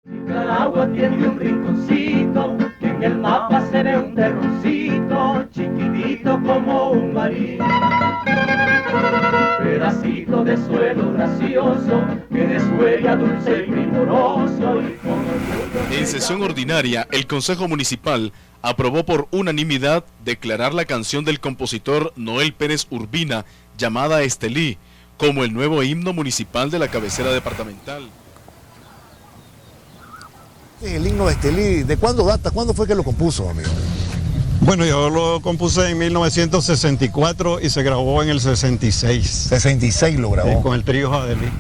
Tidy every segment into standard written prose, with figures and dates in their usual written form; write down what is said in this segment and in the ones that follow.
Nicaragua tiene un rinconcito, que en el mapa se ve un terroncito, chiquitito como un marín. Pedacito de suelo gracioso, que deshuella dulce y primoroso. En sesión ordinaria, el Consejo Municipal aprobó por unanimidad declarar la canción del compositor Noel Pérez Urbina, llamada Estelí, como el nuevo himno municipal de la cabecera departamental. El himno de Estelí, ¿de cuándo data? ¿Cuándo fue que lo compuso, amigo? Bueno, yo lo compuse en 1964 y se grabó en el 66. 66 lo grabó. Con el trío Jadelí.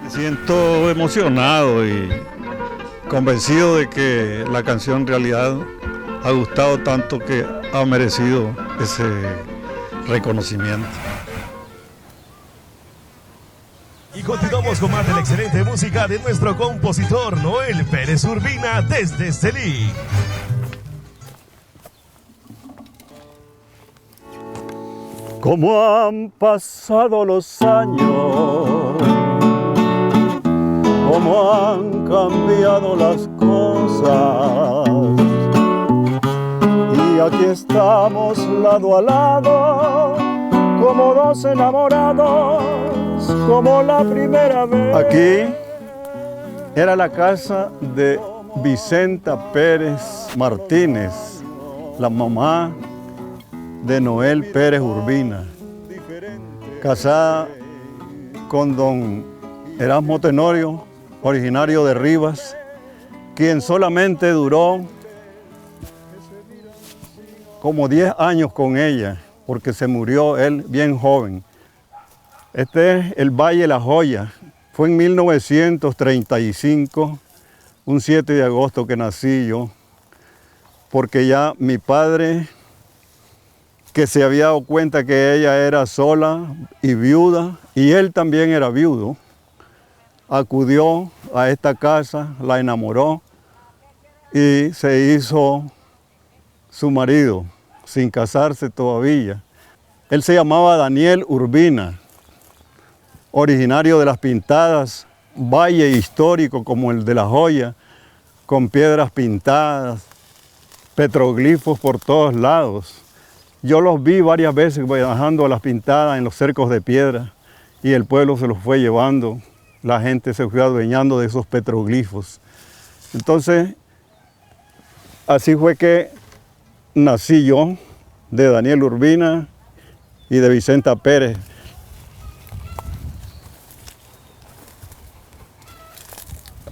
Me siento emocionado y convencido de que la canción en realidad ha gustado tanto que ha merecido ese reconocimiento. Y continuamos con más de la excelente música de nuestro compositor Noel Pérez Urbina desde Estelí. Como han pasado los años, cómo han cambiado las cosas, y aquí estamos lado a lado, como dos enamorados, como la primera vez. Aquí era la casa de Vicenta Pérez Martínez, la mamá de Noel Pérez Urbina, casada con don Erasmo Tenorio, originario de Rivas, quien solamente duró como 10 años con ella, porque se murió él bien joven. Este es el Valle La Joya. Fue en 1935, un 7 de agosto que nací yo, porque ya mi padre, que se había dado cuenta que ella era sola y viuda, y él también era viudo, acudió a esta casa, la enamoró y se hizo su marido, sin casarse todavía. Él se llamaba Daniel Urbina, originario de Las Pintadas, valle histórico como el de La Joya, con piedras pintadas, petroglifos por todos lados. Yo los vi varias veces bajando a Las Pintadas en los cercos de piedra y el pueblo se los fue llevando. La gente se fue adueñando de esos petroglifos. Entonces, así fue que nací yo, de Daniel Urbina y de Vicenta Pérez.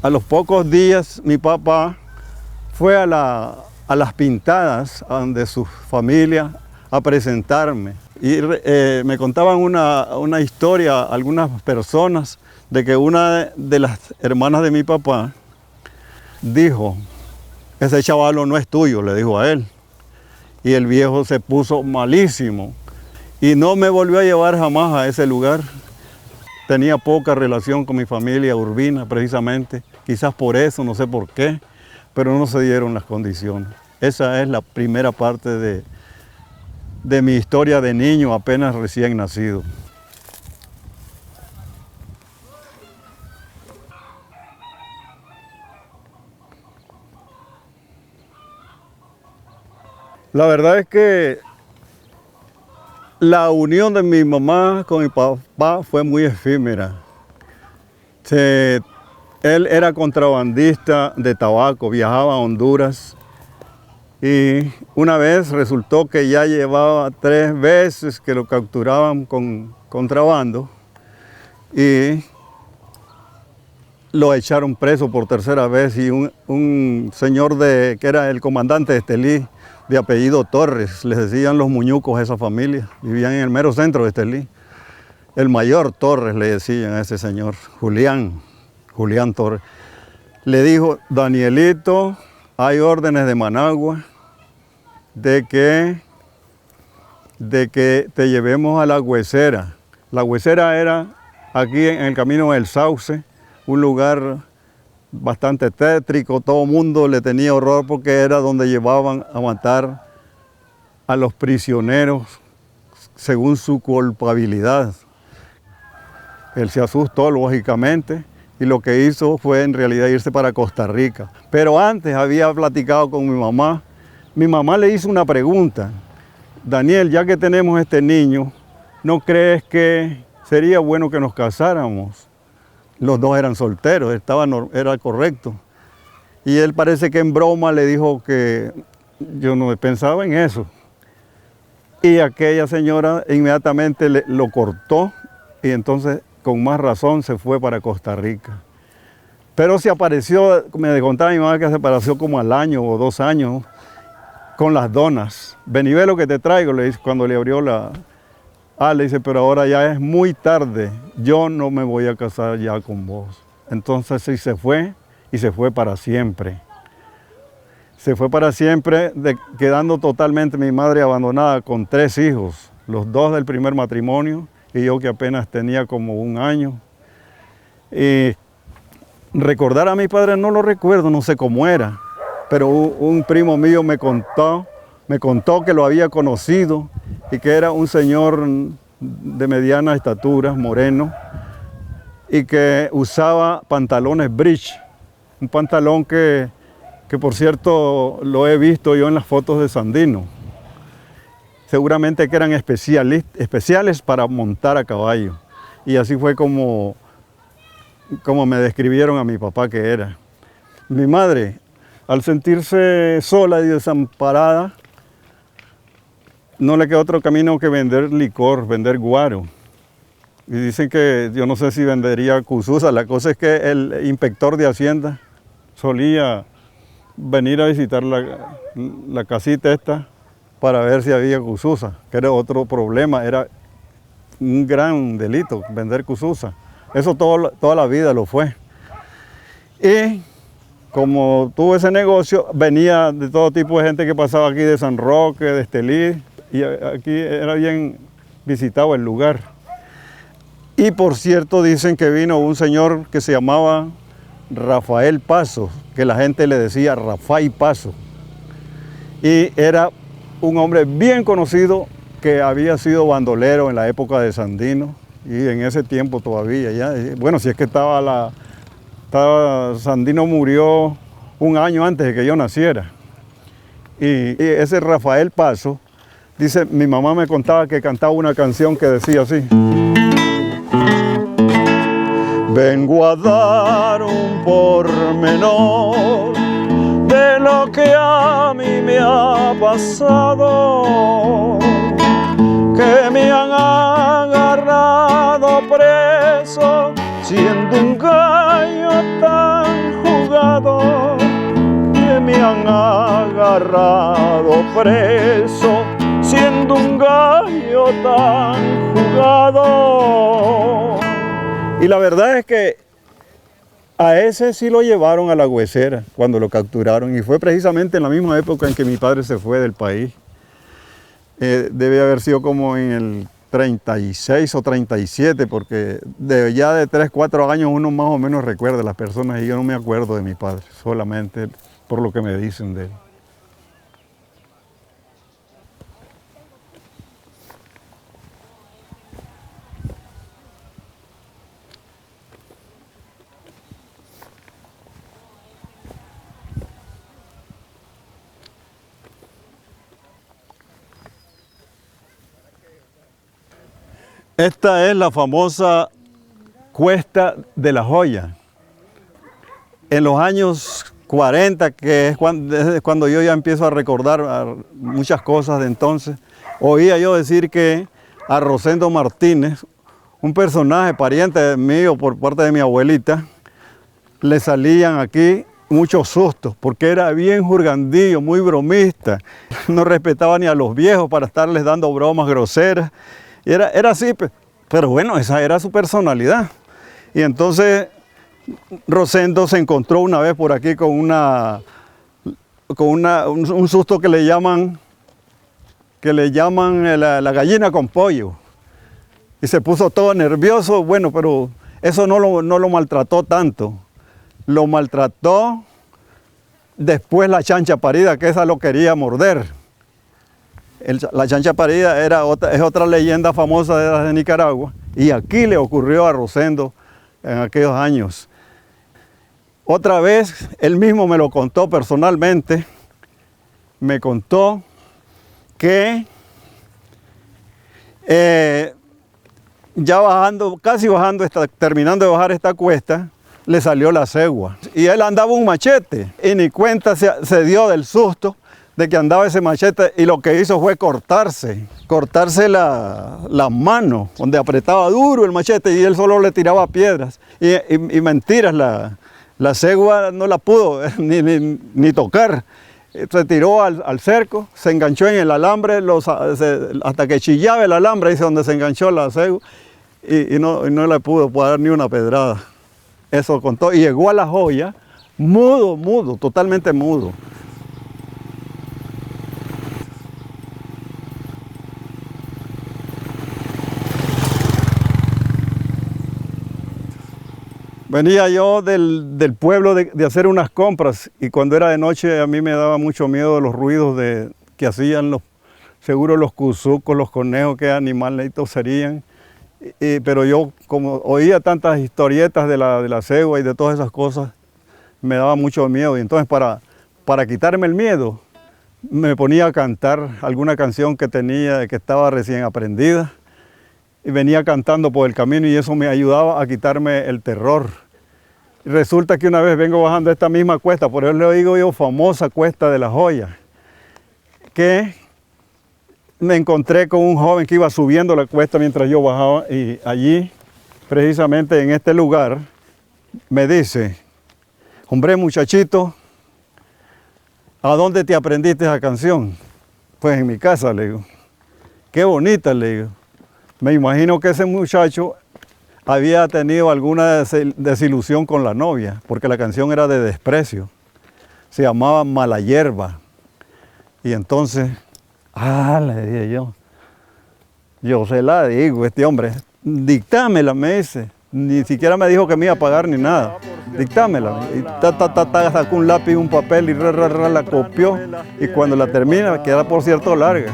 A los pocos días mi papá fue a Las Pintadas, donde su familia, a presentarme. Y me contaban una historia, algunas personas, de que una de las hermanas de mi papá dijo, ese chavalo no es tuyo, le dijo a él. Y el viejo se puso malísimo y no me volvió a llevar jamás a ese lugar. Tenía poca relación con mi familia Urbina, precisamente. Quizás por eso, no sé por qué, pero no se dieron las condiciones. Esa es la primera parte de mi historia de niño apenas recién nacido. La verdad es que la unión de mi mamá con mi papá fue muy efímera. Él era contrabandista de tabaco, viajaba a Honduras y una vez resultó que ya llevaba 3 veces que lo capturaban con contrabando y lo echaron preso por 3ª vez y un señor que era el comandante de Estelí, de apellido Torres, les decían los muñucos a esa familia, vivían en el mero centro de Estelí. El mayor Torres le decían a ese señor, Julián Torres. Le dijo, Danielito, hay órdenes de Managua de que te llevemos a La Huesera. La Huesera era aquí en el camino del Sauce, un lugar bastante tétrico, todo el mundo le tenía horror porque era donde llevaban a matar a los prisioneros según su culpabilidad. Él se asustó, lógicamente, y lo que hizo fue en realidad irse para Costa Rica. Pero antes había platicado con mi mamá. Mi mamá le hizo una pregunta. Daniel, ya que tenemos este niño, ¿no crees que sería bueno que nos casáramos? Los dos eran solteros, era correcto. Y él parece que en broma le dijo que yo no pensaba en eso. Y aquella señora inmediatamente lo cortó y entonces con más razón se fue para Costa Rica. Pero se apareció, me contaba mi mamá que se apareció como al año o 2 años con las donas. Ven y ve lo que te traigo, le dice cuando le abrió la... le dice, pero ahora ya es muy tarde, yo no me voy a casar ya con vos. Entonces sí se fue y se fue para siempre. Se fue para siempre, quedando totalmente mi madre abandonada con 3 hijos, los 2 del primer matrimonio y yo que apenas tenía como 1 año. Y recordar a mi padre no lo recuerdo, no sé cómo era, pero un primo mío me contó que lo había conocido y que era un señor de mediana estatura, moreno, y que usaba pantalones bridge, un pantalón que por cierto lo he visto yo en las fotos de Sandino. Seguramente que eran especiales para montar a caballo. Y así fue como me describieron a mi papá que era. Mi madre, al sentirse sola y desamparada, no le quedó otro camino que vender licor, vender guaro. Y dicen que, yo no sé si vendería cususa, la cosa es que el inspector de Hacienda solía venir a visitar la casita esta para ver si había cususa, que era otro problema, era un gran delito vender cususa. Eso toda la vida lo fue. Y como tuvo ese negocio, venía de todo tipo de gente que pasaba aquí de San Roque, de Estelí, y aquí era bien visitado el lugar. Y por cierto dicen que vino un señor que se llamaba Rafael Paso, que la gente le decía Rafael Paso. Y era un hombre bien conocido que había sido bandolero en la época de Sandino y en ese tiempo todavía ya. Bueno, si es que Sandino murió 1 año antes de que yo naciera. Y ese Rafael Paso, dice, mi mamá me contaba que cantaba una canción que decía así. Vengo a dar un pormenor de lo que a mí me ha pasado, que me han agarrado preso siendo un gallo tan jugado, que me han agarrado preso siendo un gallo tan jugado. Y la verdad es que a ese sí lo llevaron a la huesera cuando lo capturaron y fue precisamente en la misma época en que mi padre se fue del país. Debe haber sido como en el 36 o 37 porque ya de 3, 4 años uno más o menos recuerda a las personas y yo no me acuerdo de mi padre, solamente por lo que me dicen de él. Esta es la famosa Cuesta de la Joya. En los años 40, que es cuando yo ya empiezo a recordar muchas cosas de entonces, oía yo decir que a Rosendo Martínez, un personaje pariente mío por parte de mi abuelita, le salían aquí muchos sustos, porque era bien jurgandillo, muy bromista. No respetaba ni a los viejos para estarles dando bromas groseras. Y era así, pero bueno, esa era su personalidad. Y entonces Rosendo se encontró una vez por aquí con un susto que le llaman la gallina con pollo. Y se puso todo nervioso, bueno, pero eso no lo maltrató tanto. Lo maltrató después la chancha parida, que esa lo quería morder. La chancha parida es otra leyenda famosa de Nicaragua, Y aquí le ocurrió a Rosendo en aquellos años. Otra vez, él mismo me lo contó personalmente, me contó que ya bajando, casi bajando, terminando de bajar esta cuesta, le salió la cegua. Y él andaba un machete y ni cuenta se dio del susto de que andaba ese machete, y lo que hizo fue cortarse las manos, donde apretaba duro el machete y él solo le tiraba piedras. Y mentiras, la cegua no la pudo ni tocar. Se tiró al cerco, se enganchó en el alambre, hasta que chillaba el alambre, dice, donde se enganchó la cegua, y no le pudo dar ni una pedrada. Eso contó, y llegó a La Joya mudo, totalmente mudo. Venía yo del pueblo de hacer unas compras, y cuando era de noche a mí me daba mucho miedo los ruidos que hacían seguro los cuzucos, los conejos, qué animalitos serían. Pero yo, como oía tantas historietas de la cegua y de todas esas cosas, me daba mucho miedo. Y entonces para quitarme el miedo, me ponía a cantar alguna canción que estaba recién aprendida, y venía cantando por el camino, y eso me ayudaba a quitarme el terror. Y resulta que una vez vengo bajando esta misma cuesta, por eso le digo yo famosa cuesta de La Joya, que me encontré con un joven que iba subiendo la cuesta mientras yo bajaba, y allí, precisamente en este lugar, me dice, hombre muchachito, ¿a dónde te aprendiste esa canción? Pues en mi casa, le digo. Qué bonita, le digo. Me imagino que ese muchacho había tenido alguna desilusión con la novia, porque la canción era de desprecio. Se llamaba Mala Hierba. Y entonces, le dije yo se la digo, este hombre, dictámela, me dice. Ni siquiera me dijo que me iba a pagar ni nada. Dictámela. Y sacó un lápiz y un papel y la copió. Y cuando la termina, que era por cierto larga,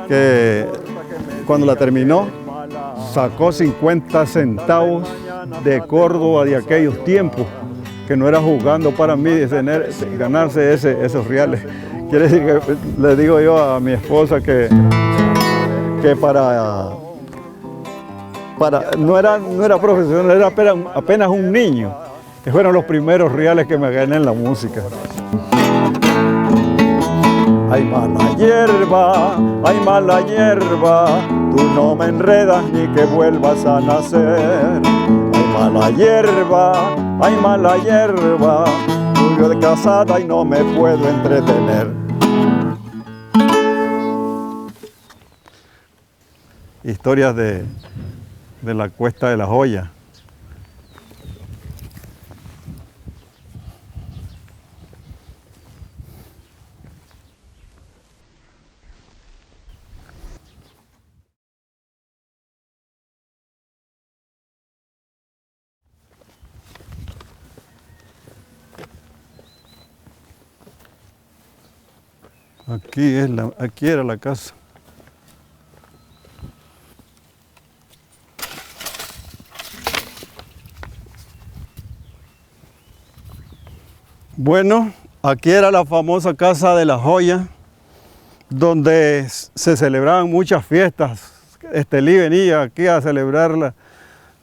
que cuando la terminó, sacó 50 centavos de Córdoba de aquellos tiempos, que no era jugando para mí ganarse esos reales. Quiere decir que le digo yo a mi esposa que no era profesional, era apenas un niño. Que fueron los primeros reales que me gané en la música. Ay, mala hierba, tú no me enredas ni que vuelvas a nacer. Ay, mala hierba, yo de casada y no me puedo entretener. Historias de la cuesta de La Joya. Aquí era la casa. Bueno, aquí era la famosa casa de La Joya, donde se celebraban muchas fiestas. Estelí venía aquí a celebrar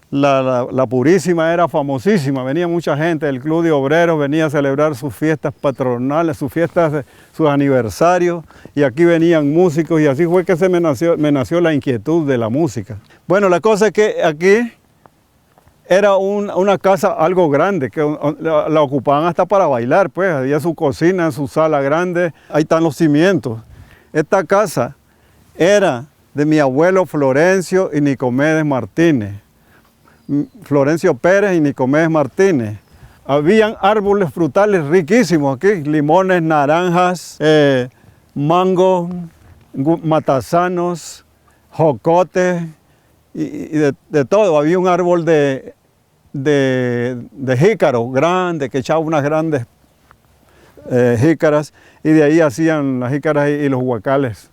la Purísima, era famosísima, venía mucha gente, el Club de Obreros venía a celebrar sus fiestas patronales, sus fiestas, sus aniversarios, y aquí venían músicos, y así fue que me nació la inquietud de la música. Bueno, la cosa es que aquí era una casa algo grande, que la ocupaban hasta para bailar, pues, había su cocina, su sala grande, ahí están los cimientos. Esta casa era de mi abuelo Florencio y Nicomedes Martínez. Florencio Pérez y Nicomedes Martínez. Habían árboles frutales riquísimos aquí, limones, naranjas, mangos, matasanos, jocotes y de todo. Había un árbol de jícaros grande, que echaba unas grandes jícaras, y de ahí hacían las jícaras y los huacales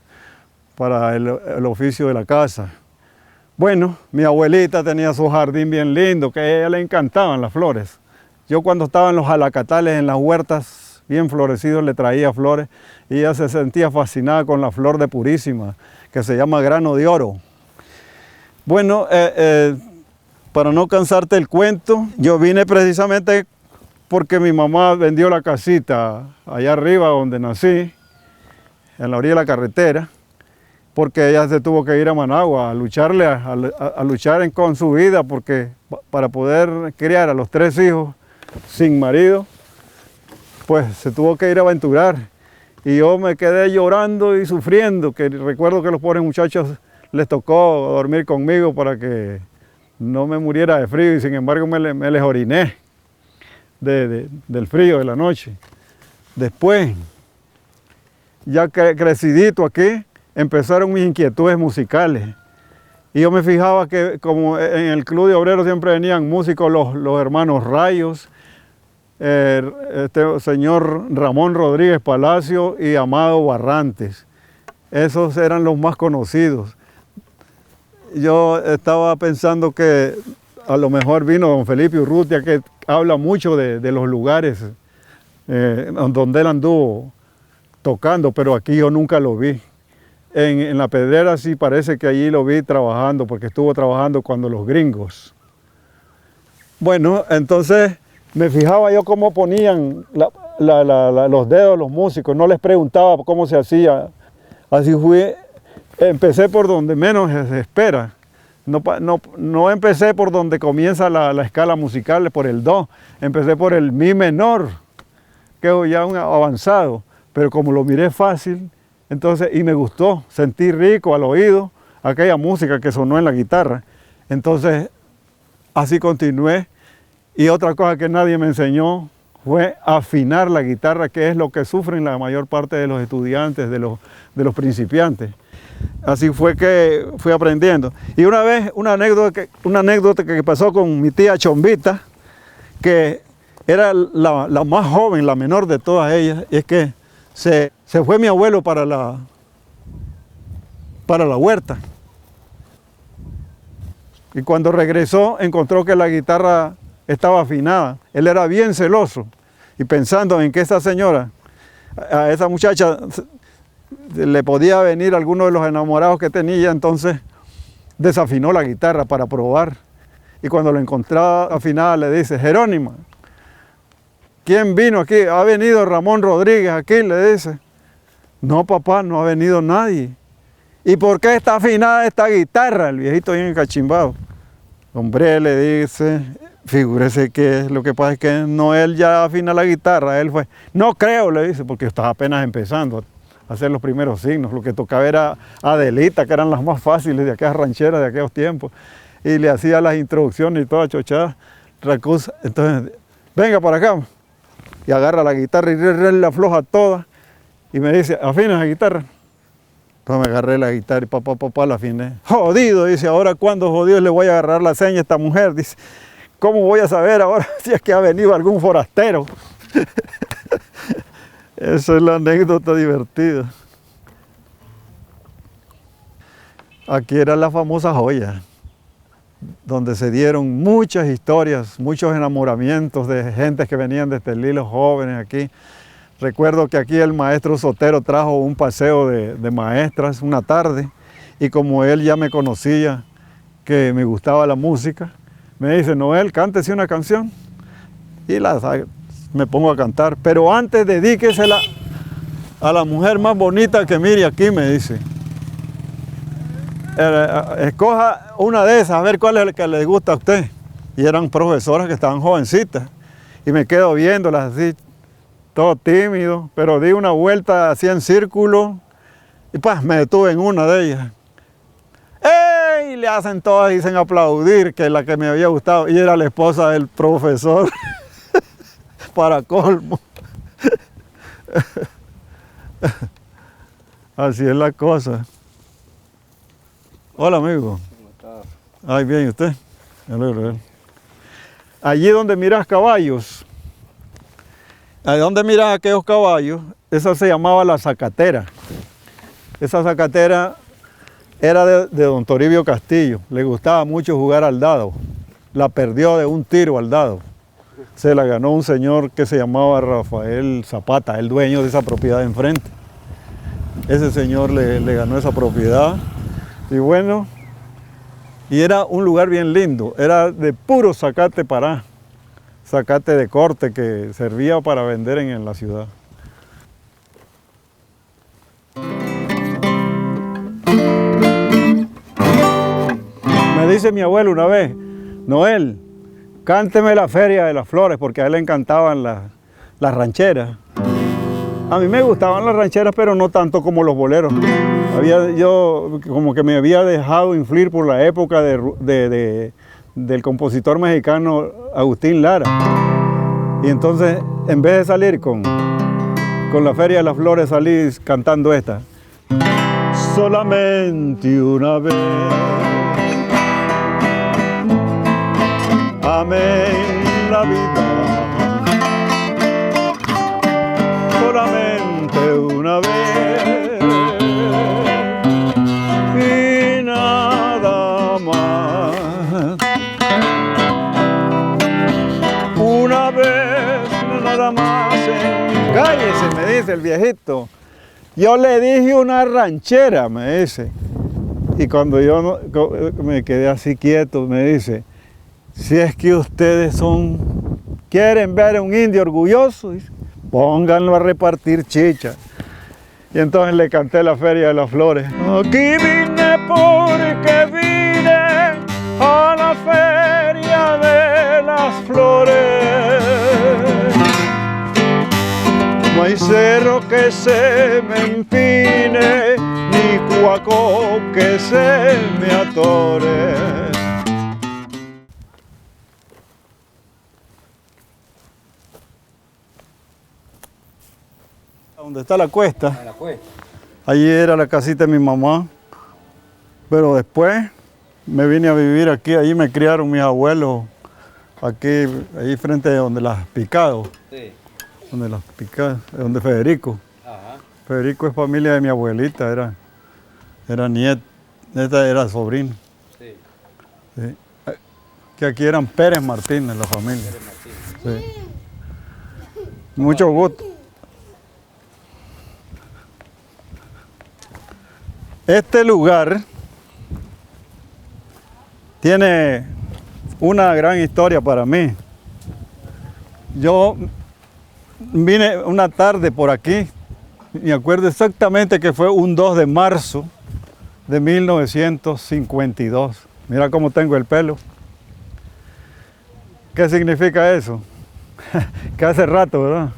para el oficio de la casa. Bueno, mi abuelita tenía su jardín bien lindo, que a ella le encantaban las flores. Yo cuando estaba en los alacatales, en las huertas bien florecidos, le traía flores y ella se sentía fascinada con la flor de Purísima, que se llama grano de oro. Bueno, para no cansarte el cuento, yo vine precisamente porque mi mamá vendió la casita allá arriba donde nací, en la orilla de la carretera, porque ella se tuvo que ir a Managua a lucharle, a luchar con su vida, porque para poder criar a los 3 hijos sin marido, pues se tuvo que ir a aventurar. Y yo me quedé llorando y sufriendo, que recuerdo que los pobres muchachos les tocó dormir conmigo para que no me muriera de frío, y sin embargo me les oriné del frío de la noche. Después, ya crecidito aquí, empezaron mis inquietudes musicales. Y yo me fijaba que como en el Club de Obreros siempre venían músicos, los hermanos Rayos, este señor Ramón Rodríguez Palacio y Amado Barrantes. Esos eran los más conocidos. Yo estaba pensando que a lo mejor vino don Felipe Urrutia, que habla mucho de los lugares donde él anduvo tocando, pero aquí yo nunca lo vi. En La Pedrera sí parece que allí lo vi trabajando, porque estuvo trabajando cuando los gringos. Bueno, entonces me fijaba yo cómo ponían los dedos los músicos, no les preguntaba cómo se hacía. Así fui, empecé por donde menos se espera. No empecé por donde comienza la escala musical, por el do. Empecé por el mi menor, que es ya un avanzado, pero como lo miré fácil, entonces, y me gustó, sentí rico al oído aquella música que sonó en la guitarra. Entonces, así continué. Y otra cosa que nadie me enseñó fue afinar la guitarra, que es lo que sufren la mayor parte de los estudiantes, de los principiantes. Así fue que fui aprendiendo. Y una vez, una anécdota que pasó con mi tía Chombita, que era la más joven, la menor de todas ellas, y es que se fue mi abuelo para la huerta. Y cuando regresó, encontró que la guitarra estaba afinada. Él era bien celoso, y pensando en que esa señora, a esa muchacha, le podía venir alguno de los enamorados que tenía, entonces desafinó la guitarra para probar. Y cuando la encontraba afinada le dice: Jerónima, ¿quién vino aquí? ¿Ha venido Ramón Rodríguez aquí?, le dice. No, papá, no ha venido nadie. ¿Y por qué está afinada esta guitarra? El viejito bien encachimbado. Hombre, le dice, figúrese que lo que pasa es que no él ya afina la guitarra, él fue. No creo, le dice, porque estaba apenas empezando a hacer los primeros signos. Lo que tocaba era Adelita, que eran las más fáciles de aquellas rancheras de aquellos tiempos. Y le hacía las introducciones y toda chochada. Entonces, venga para acá. Y agarra la guitarra y la afloja toda. Y me dice, ¿afina la guitarra? Entonces me agarré la guitarra y papá la afiné. Jodido, dice, ahora cuándo jodido le voy a agarrar la seña a esta mujer. Dice, ¿cómo voy a saber ahora si es que ha venido algún forastero? Esa es la anécdota divertida. Aquí era la famosa joya, donde se dieron muchas historias, muchos enamoramientos de gente que venían de Estelí, los jóvenes aquí. Recuerdo que aquí el maestro Sotero trajo un paseo de maestras una tarde, y como él ya me conocía, que me gustaba la música, me dice, Noel, cántese una canción. Y me pongo a cantar, pero antes dedíquesela a la mujer más bonita que mire aquí, me dice. Escoja una de esas, a ver cuál es la que le gusta a usted. Y eran profesoras que estaban jovencitas, y me quedo viéndolas así, todo tímido, pero di una vuelta así en círculo, y pues me detuve en una de ellas. ¡Ey! Le hacen todas, dicen aplaudir, que la que me había gustado, y era la esposa del profesor, para colmo. Así es la cosa. Hola, amigo. ¿Cómo estás? Ay, bien, ¿y usted? Me alegro de ver. Allí donde miras caballos, ahí donde miras aquellos caballos, esa se llamaba la zacatera. Esa zacatera era de don Toribio Castillo. Le gustaba mucho jugar al dado. La perdió de un tiro al dado. Se la ganó un señor que se llamaba Rafael Zapata, el dueño de esa propiedad de enfrente. Ese señor le ganó esa propiedad. Y bueno, y era un lugar bien lindo. Era de puro zacate pará. Zacate de corte que servía para vender en la ciudad. Me dice mi abuelo una vez, Noel, cánteme la Feria de las Flores, porque a él le encantaban las rancheras. A mí me gustaban las rancheras, pero no tanto como los boleros. Yo como que me había dejado influir por la época del compositor mexicano Agustín Lara. Y entonces, en vez de salir con la Feria de las Flores, salí cantando esta. Solamente una vez amé la vida, solamente una vez y nada más. Una vez, nada más. Cállese, me dice el viejito. Yo le dije una ranchera, me dice. Y cuando yo me quedé así quieto, me dice, si es que ustedes quieren ver a un indio orgulloso, dice, pónganlo a repartir chicha. Y entonces le canté la Feria de las Flores. Aquí vine porque vine a la Feria de las Flores. No hay cerro que se me empine, ni cuaco que se me atore. Donde está la cuesta, allí era la casita de mi mamá, pero después me vine a vivir aquí, allí me criaron mis abuelos, aquí, ahí frente de donde las Picado, sí. Donde Federico. Ajá. Federico es familia de mi abuelita, era nieto, esta era sobrino. Sí. Sí. Que aquí eran Pérez Martínez, la familia. Pérez Martínez. Sí. Mucho gusto. Este lugar tiene una gran historia para mí. Yo vine una tarde por aquí, me acuerdo exactamente que fue un 2 de marzo de 1952. Mira cómo tengo el pelo. ¿Qué significa eso? Que hace rato, ¿verdad?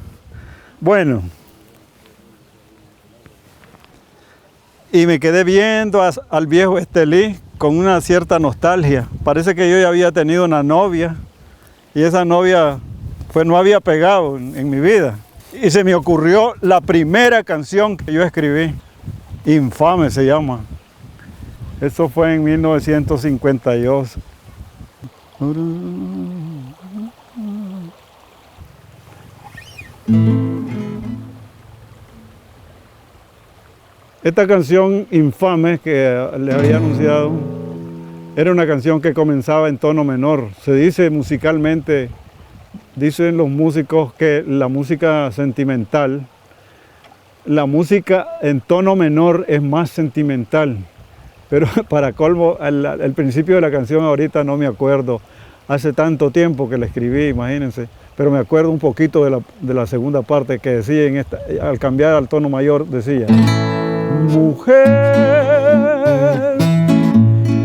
Bueno. Y me quedé viendo al viejo Estelí con una cierta nostalgia. Parece que yo ya había tenido una novia y esa novia pues no había pegado en mi vida. Y se me ocurrió la primera canción que yo escribí, Infame se llama. Eso fue en 1952. Esta canción Infame que les había anunciado era una canción que comenzaba en tono menor. Se dice musicalmente, dicen los músicos que la música sentimental, la música en tono menor es más sentimental. Pero para colmo, el principio de la canción ahorita no me acuerdo. Hace tanto tiempo que la escribí, imagínense. Pero me acuerdo un poquito de la segunda parte que decía, al cambiar al tono mayor, decía: mujer,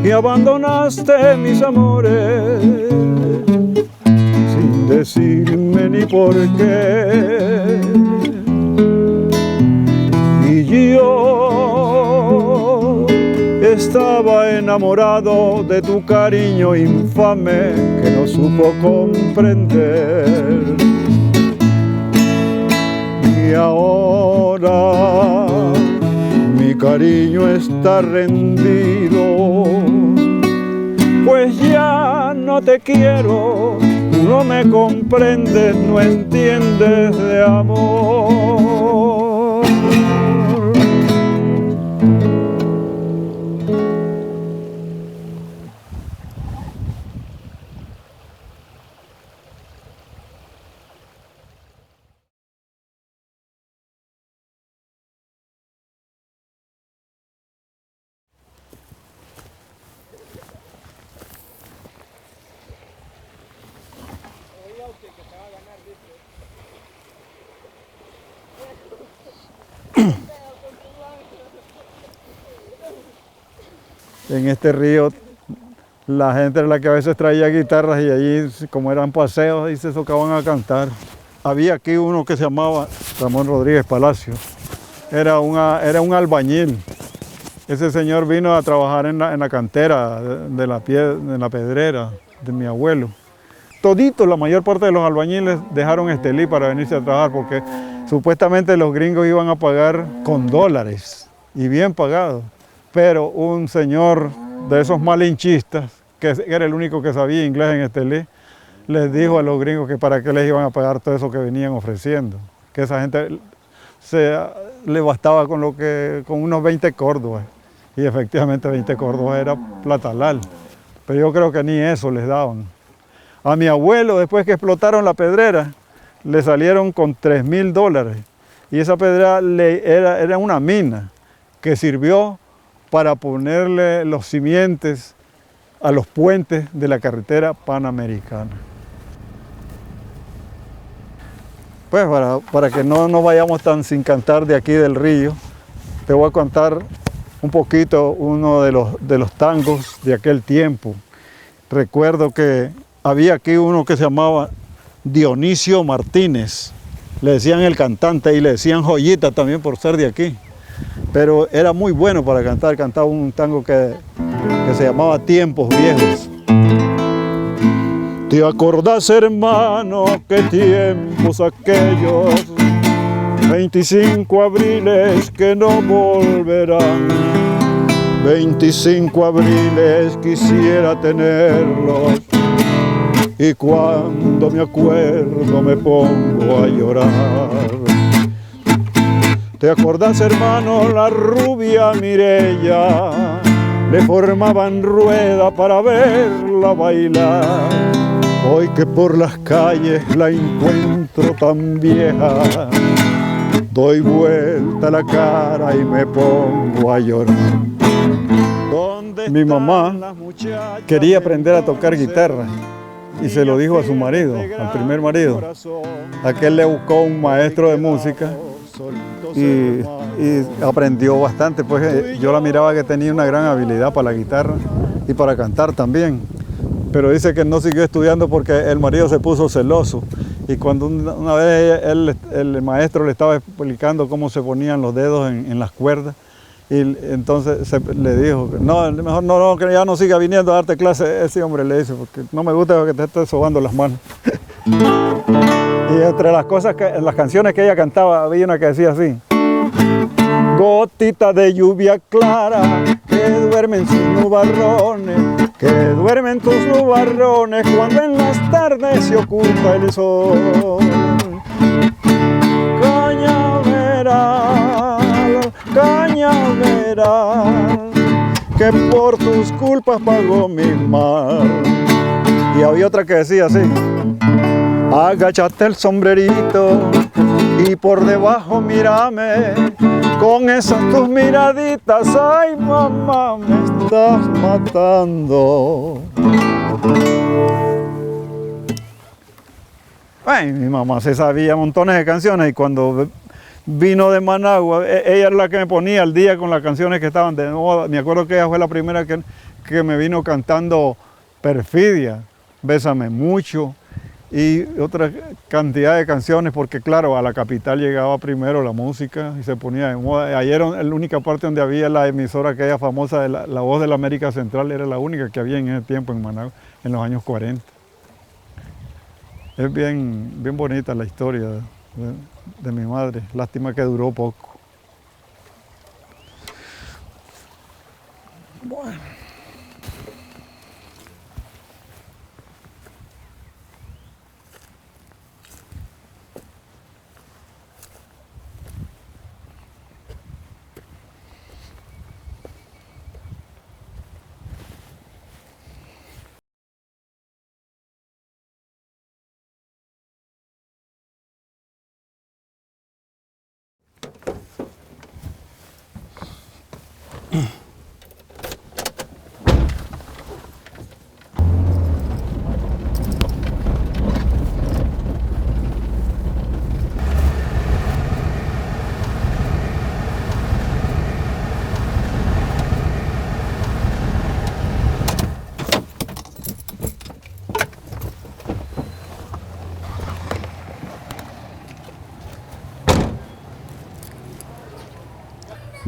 que abandonaste mis amores sin decirme ni por qué. Y yo estaba enamorado de tu cariño infame que no supo comprender. Y ahora mi cariño está rendido, pues ya no te quiero, no me comprendes, no entiendes de amor. En este río la gente era la que a veces traía guitarras y allí, como eran paseos, ahí se tocaban a cantar. Había aquí uno que se llamaba Ramón Rodríguez Palacio. Era un albañil. Ese señor vino a trabajar en la cantera de la pedrera de mi abuelo. Toditos, la mayor parte de los albañiles dejaron Estelí para venirse a trabajar porque supuestamente los gringos iban a pagar con dólares y bien pagados. Pero un señor de esos malinchistas, que era el único que sabía inglés en Estelí, les dijo a los gringos que para qué les iban a pagar todo eso que venían ofreciendo. Que esa gente le bastaba con unos 20 córdobas. Y efectivamente 20 córdobas era platalal. Pero yo creo que ni eso les daban. A mi abuelo, después que explotaron la pedrera, le salieron con $3,000. Y esa pedrera era una mina que sirvió para ponerle los simientes a los puentes de la carretera panamericana. Pues para que no nos vayamos tan sin cantar de aquí del río, te voy a contar un poquito uno de los tangos de aquel tiempo. Recuerdo que había aquí uno que se llamaba Dionisio Martínez, le decían el cantante y le decían joyita también por ser de aquí, pero era muy bueno para cantar, cantaba un tango que se llamaba Tiempos Viejos. ¿Te acordás, hermano, qué tiempos aquellos? 25 abriles que no volverán. 25 abriles quisiera tenerlos. Y cuando me acuerdo me pongo a llorar. ¿Te acordás, hermano, la rubia Mireya? Le formaban rueda para verla bailar. Hoy que por las calles la encuentro tan vieja, doy vuelta la cara y me pongo a llorar. Mi mamá quería aprender a tocar guitarra y se lo dijo a su marido, al primer marido. Aquel le buscó un maestro de música y aprendió bastante, pues yo la miraba que tenía una gran habilidad para la guitarra y para cantar también. Pero dice que no siguió estudiando porque el marido se puso celoso. Y cuando una vez el maestro le estaba explicando cómo se ponían los dedos en las cuerdas, y entonces le dijo, no, mejor no, que ya no siga viniendo a darte clase ese hombre, le dice, porque no me gusta que te estés sobando las manos. Y entre las cosas, las canciones que ella cantaba, había una que decía así: gotita de lluvia clara que duermen sus nubarrones, que duermen tus nubarrones cuando en las tardes se oculta el sol. Cañaveral, cañaveral, que por tus culpas pagó mi mal. Y había otra que decía así: agáchate el sombrerito y por debajo mírame, con esas tus miraditas, ay mamá, me estás matando. Ay, mi mamá se sabía montones de canciones y cuando vino de Managua, ella es la que me ponía al día con las canciones que estaban de moda. Me acuerdo que ella fue la primera que me vino cantando Perfidia, Bésame Mucho, y otra cantidad de canciones, porque claro, a la capital llegaba primero la música y se ponía de moda. Ayer era la única parte donde había la emisora aquella famosa de la Voz de la América Central, era la única que había en ese tiempo en Managua, en los años 40. Es bien bonita la historia de mi madre, lástima que duró poco. Bueno.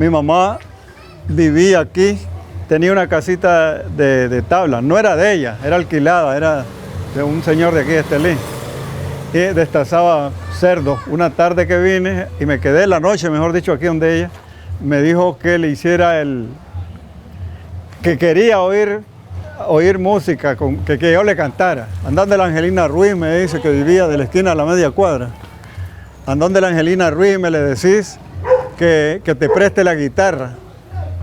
Mi mamá vivía aquí, tenía una casita de tabla, no era de ella, era alquilada, era de un señor de aquí de Estelí. Y destazaba cerdos. Una tarde que vine y me quedé la noche, mejor dicho, aquí donde ella, me dijo que le hiciera que quería oír música, que yo le cantara. Andando la Angelina Ruiz, me dice, que vivía de la esquina a la media cuadra. Andando la Angelina Ruiz, me le decís que te preste la guitarra.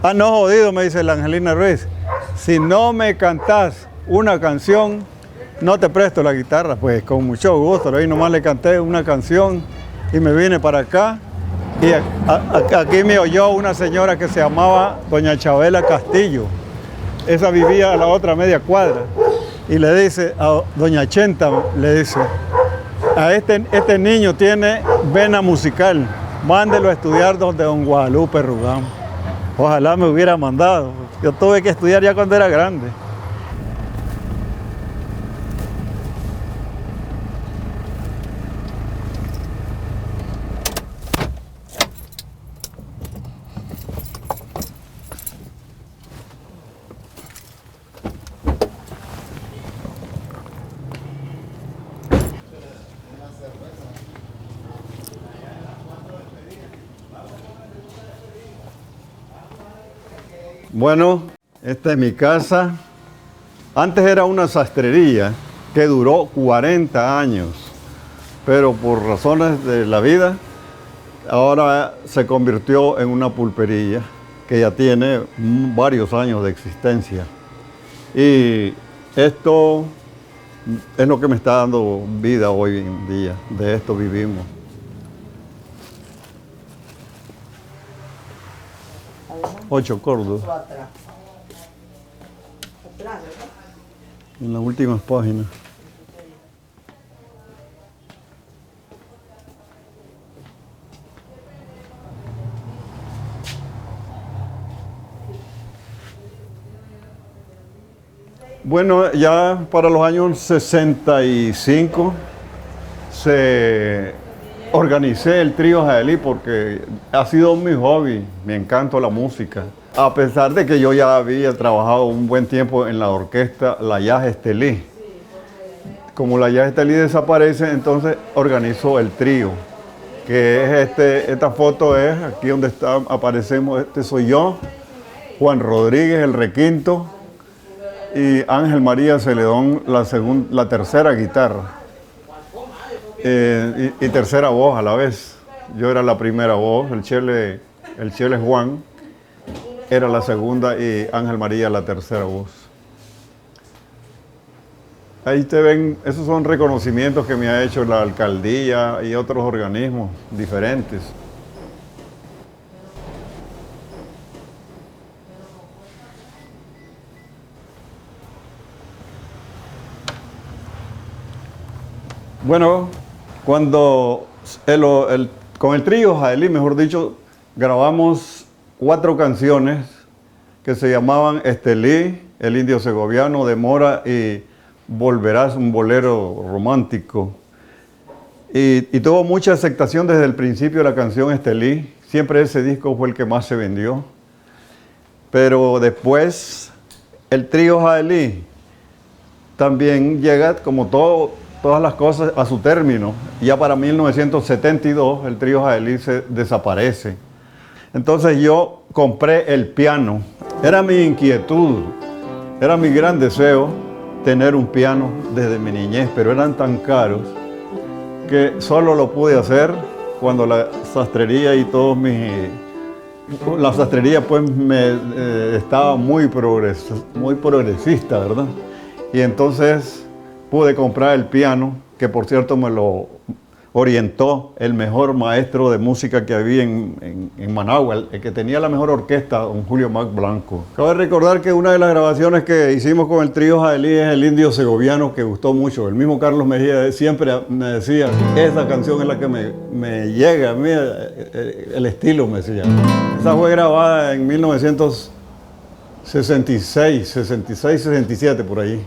Ah, no, jodido, me dice la Angelina Ruiz. Si no me cantás una canción, no te presto la guitarra. Pues con mucho gusto, ahí nomás le canté una canción y me vine para acá. Y aquí me oyó una señora que se llamaba doña Chabela Castillo. Esa vivía a la otra media cuadra. Y le dice a doña Chenta, le dice, a este niño tiene vena musical, mándelo a estudiar donde don Guadalupe Rugam. Ojalá me hubiera mandado. Yo tuve que estudiar ya cuando era grande. Bueno, esta es mi casa. Antes era una sastrería que duró 40 años, pero por razones de la vida, ahora se convirtió en una pulpería que ya tiene varios años de existencia. Y esto es lo que me está dando vida hoy en día, de esto vivimos. Ocho cordos. En las últimas páginas. Bueno, ya para los años 65 organicé el trío Jaelí porque ha sido mi hobby, me encanta la música. A pesar de que yo ya había trabajado un buen tiempo en la orquesta La Yaja Estelí. Como La Yaja Estelí desaparece, entonces organizó el trío, que es esta foto es aquí donde aparecemos, este soy yo, Juan Rodríguez, el requinto, y Ángel María Celedón, la tercera guitarra. Y tercera voz a la vez. Yo era la primera voz, el Chele Juan era la segunda y Ángel María la tercera voz. Ahí te ven, esos son reconocimientos que me ha hecho la alcaldía y otros organismos diferentes. Bueno, cuando con el trío Jaelí, mejor dicho, grabamos 4 canciones que se llamaban Estelí, El Indio Segoviano, de Mora y Volverás, un bolero romántico. Y tuvo mucha aceptación desde el principio la canción Estelí. Siempre ese disco fue el que más se vendió. Pero después el trío Jaelí también llega como todas las cosas a su término. Ya para 1972 el trío Jaelí se desaparece. Entonces yo compré el piano. Era mi inquietud, era mi gran deseo tener un piano desde mi niñez, pero eran tan caros que solo lo pude hacer cuando la sastrería y la sastrería pues estaba muy progresista, ¿verdad? Y entonces pude comprar el piano, que por cierto me lo orientó el mejor maestro de música que había en Managua, el que tenía la mejor orquesta, don Julio Mac Blanco. Cabe recordar que una de las grabaciones que hicimos con el trío Jaelí es El Indio Segoviano, que gustó mucho. El mismo Carlos Mejía siempre me decía, esa canción es la que me llega a mí, el estilo, me decía. Esa fue grabada en 1966, 67, por allí.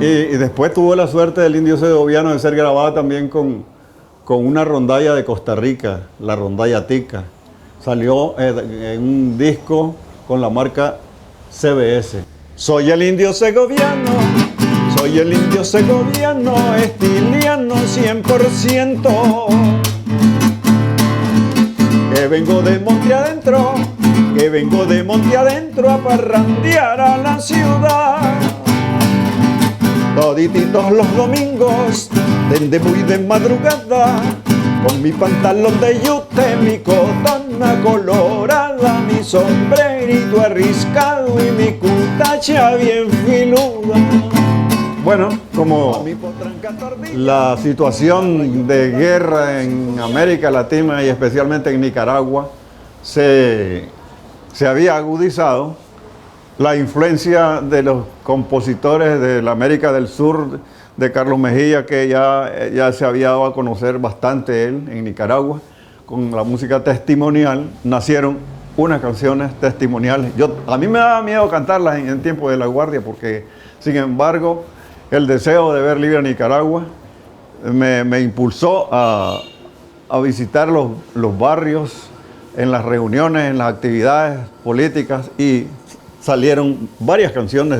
Y después tuvo la suerte del Indio Segoviano de ser grabada también con una rondalla de Costa Rica, la rondalla tica. salió en un disco con la marca CBS. Soy el indio segoviano, soy el indio segoviano, estiliano 100%. Que vengo de monte adentro, que vengo de monte adentro a parrandear a la ciudad. Todititos los domingos, desde muy de madrugada, con mi pantalón de yute, mi cotona colorada, mi sombrerito arriscado y mi cutacha bien filuda. Bueno, como la situación de guerra en América Latina y especialmente en Nicaragua se había agudizado, la influencia de los compositores de la América del Sur, de Carlos Mejía, que ya se había dado a conocer bastante él en Nicaragua, con la música testimonial, nacieron unas canciones testimoniales. A mí me daba miedo cantarlas en tiempo de la guardia, porque, sin embargo, el deseo de ver libre a Nicaragua me impulsó a visitar los barrios, en las reuniones, en las actividades políticas, y salieron varias canciones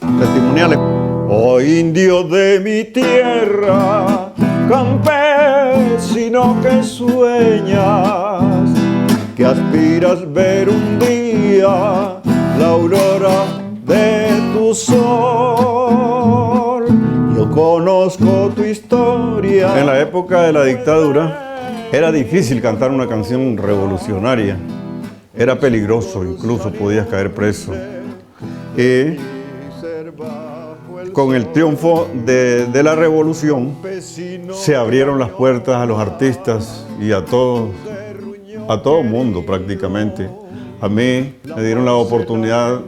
testimoniales. Oh indio de mi tierra, campesino que sueñas, que aspiras ver un día la aurora de tu sol. Yo conozco tu historia. En la época de la dictadura era difícil cantar una canción revolucionaria. Era peligroso, incluso podías caer preso. Y con el triunfo de la revolución se abrieron las puertas a los artistas y a todo mundo prácticamente. A mí me dieron la oportunidad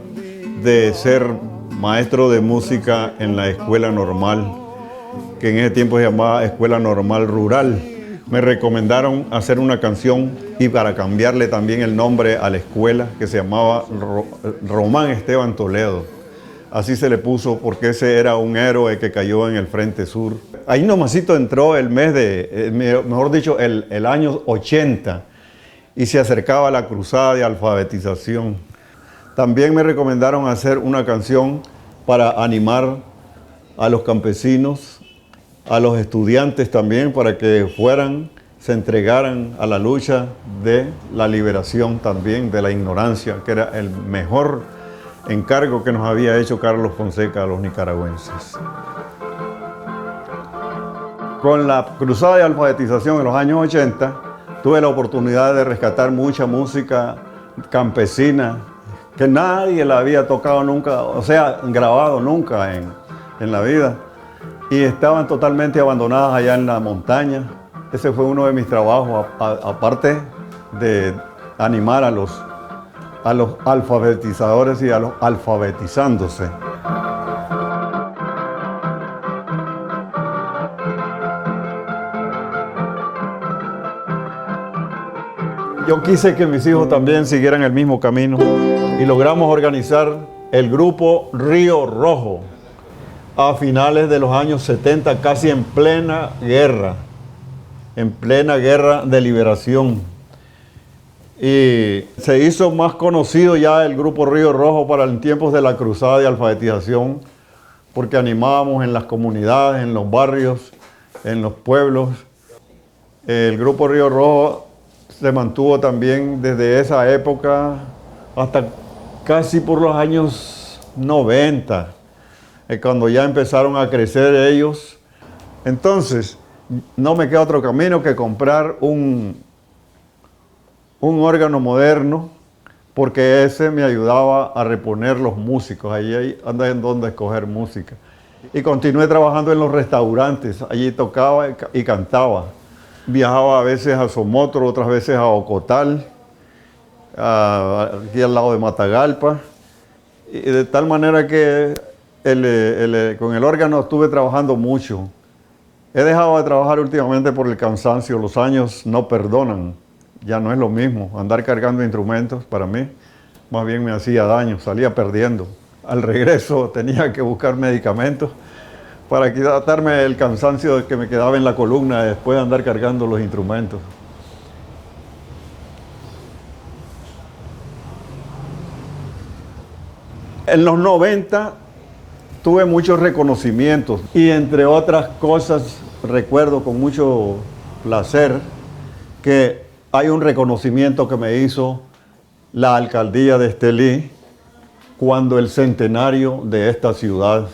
de ser maestro de música en la escuela normal, que en ese tiempo se llamaba Escuela Normal Rural. Me recomendaron hacer una canción y para cambiarle también el nombre a la escuela, que se llamaba Román Esteban Toledo. Así se le puso porque ese era un héroe que cayó en el Frente Sur. Ahí nomasito entró el año 80 y se acercaba la cruzada de alfabetización. También me recomendaron hacer una canción para animar a los campesinos, a los estudiantes también, para que se entregaran a la lucha de la liberación también de la ignorancia, que era el mejor encargo que nos había hecho Carlos Fonseca a los nicaragüenses. Con la cruzada de alfabetización en los años 80, tuve la oportunidad de rescatar mucha música campesina que nadie la había tocado nunca, o sea, grabado nunca en la vida. Y estaban totalmente abandonadas allá en la montaña. Ese fue uno de mis trabajos, aparte de animar a los alfabetizadores y a los alfabetizándose. Yo quise que mis hijos también siguieran el mismo camino y logramos organizar el grupo Río Rojo a finales de los años 70, casi en plena guerra de liberación. Y se hizo más conocido ya el grupo Río Rojo para en tiempos de la cruzada de alfabetización, porque animábamos en las comunidades, en los barrios, en los pueblos. El grupo Río Rojo se mantuvo también desde esa época hasta casi por los años 90, cuando ya empezaron a crecer ellos. Entonces, no me queda otro camino que comprar un órgano moderno, porque ese me ayudaba a reponer los músicos. Allí anda en donde escoger música. Y continué trabajando en los restaurantes. Allí tocaba y cantaba. Viajaba a veces a Somotro, otras veces a Ocotal, aquí al lado de Matagalpa. Y de tal manera que con el órgano estuve trabajando mucho. He dejado de trabajar últimamente por el cansancio. Los años no perdonan. Ya no es lo mismo. Andar cargando instrumentos para mí más bien me hacía daño, salía perdiendo. Al regreso tenía que buscar medicamentos para quitarme el cansancio que me quedaba en la columna después de andar cargando los instrumentos. En los 90 tuve muchos reconocimientos y entre otras cosas recuerdo con mucho placer que hay un reconocimiento que me hizo la alcaldía de Estelí cuando el centenario de esta ciudad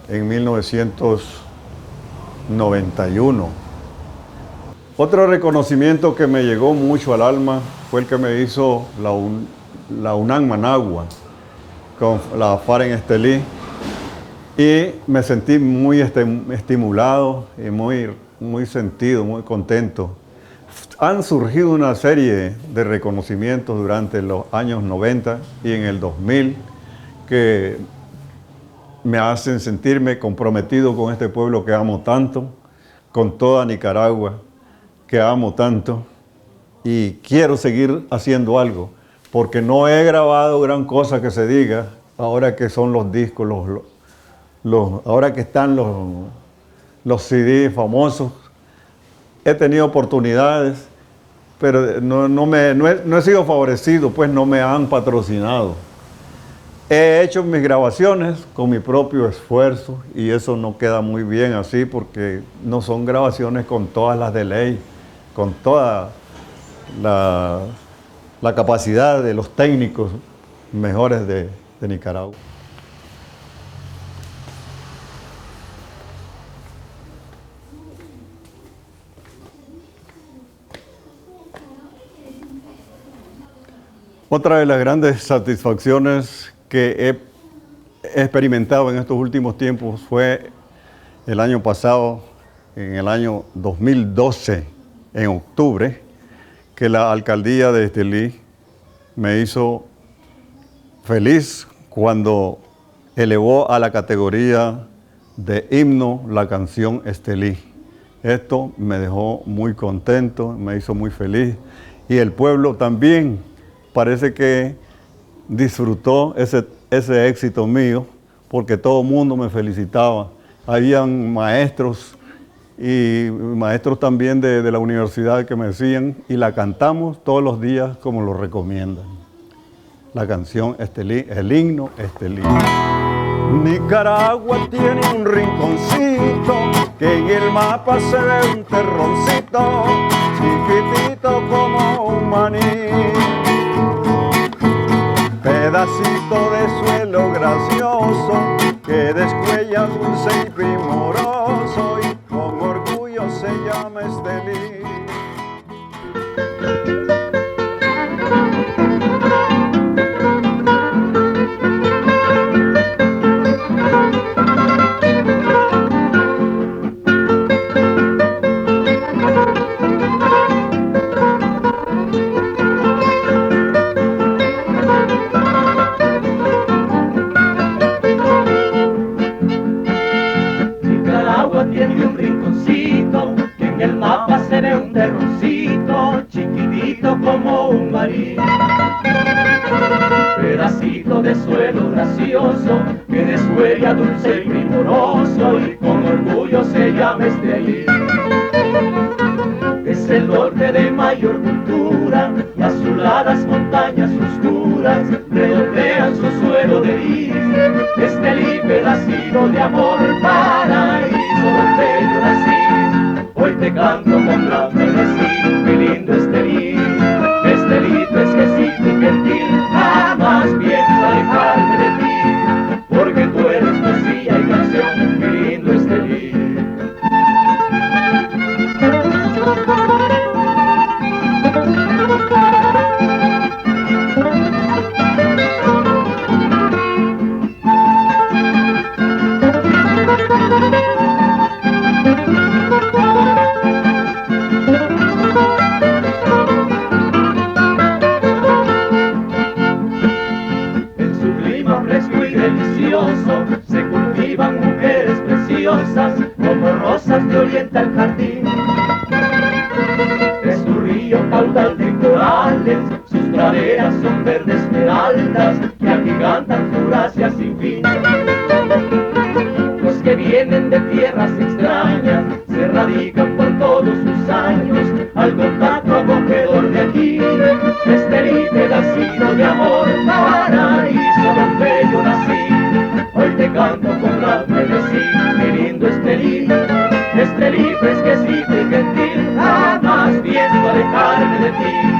en 1991. Otro reconocimiento que me llegó mucho al alma fue el que me hizo la UNAM Managua con la FARC en Estelí y me sentí muy estimulado y muy sentido, muy contento. Han surgido una serie de reconocimientos durante los años 90 y en el 2000 que me hacen sentirme comprometido con este pueblo que amo tanto, con toda Nicaragua que amo tanto y quiero seguir haciendo algo porque no he grabado gran cosa que se diga ahora que son los discos, ahora que están los CD famosos. He tenido oportunidades, pero no he sido favorecido, pues no me han patrocinado. He hecho mis grabaciones con mi propio esfuerzo y eso no queda muy bien así porque no son grabaciones con todas las de ley, con toda la capacidad de los técnicos mejores de Nicaragua. Otra de las grandes satisfacciones que he experimentado en estos últimos tiempos fue el año pasado, en el año 2012, en octubre, que la alcaldía de Estelí me hizo feliz cuando elevó a la categoría de himno la canción Estelí. Esto me dejó muy contento, me hizo muy feliz y el pueblo también parece que disfrutó ese éxito mío porque todo el mundo me felicitaba. Habían maestros y maestros también de la universidad que me decían y la cantamos todos los días como lo recomiendan. La canción Estelí, el himno Estelí. Nicaragua tiene un rinconcito que en el mapa se ve un terroncito chiquitito como un maní. Pedacito de suelo gracioso que descuella dulce y primoroso y con orgullo se llama Estelí. Tiene un rinconcito que en el mapa se ve un terroncito chiquitito como un marí. Pedacito de suelo gracioso que descuella dulce y primoroso y con orgullo se llama Estelí. Es el norte de mayor cultura y azuladas montañas oscuras redondean su suelo de iris. Estelí, pedacito de amor, paraíso donde yo nací. Hoy te canto con gran frenesí, mi lindo Estelí. Estelito exquisito y gentil, jamás pienso alejarme de ti, porque tú eres poesía y canción, mi lindo Estelí. Se cultivan mujeres preciosas como rosas de oriente al jardín. Es su río caudal de corales, sus praderas son verdes esmeraldas que agigantan su gracia sin fin. Los que vienen de tierras extrañas se radican por todos sus años al contacto acogedor de aquí. Estelí, pedacito de amor, paraíso que decir, mi lindo Estelí, Estelí fresquecito y gentil, jamás pienso alejarme de ti.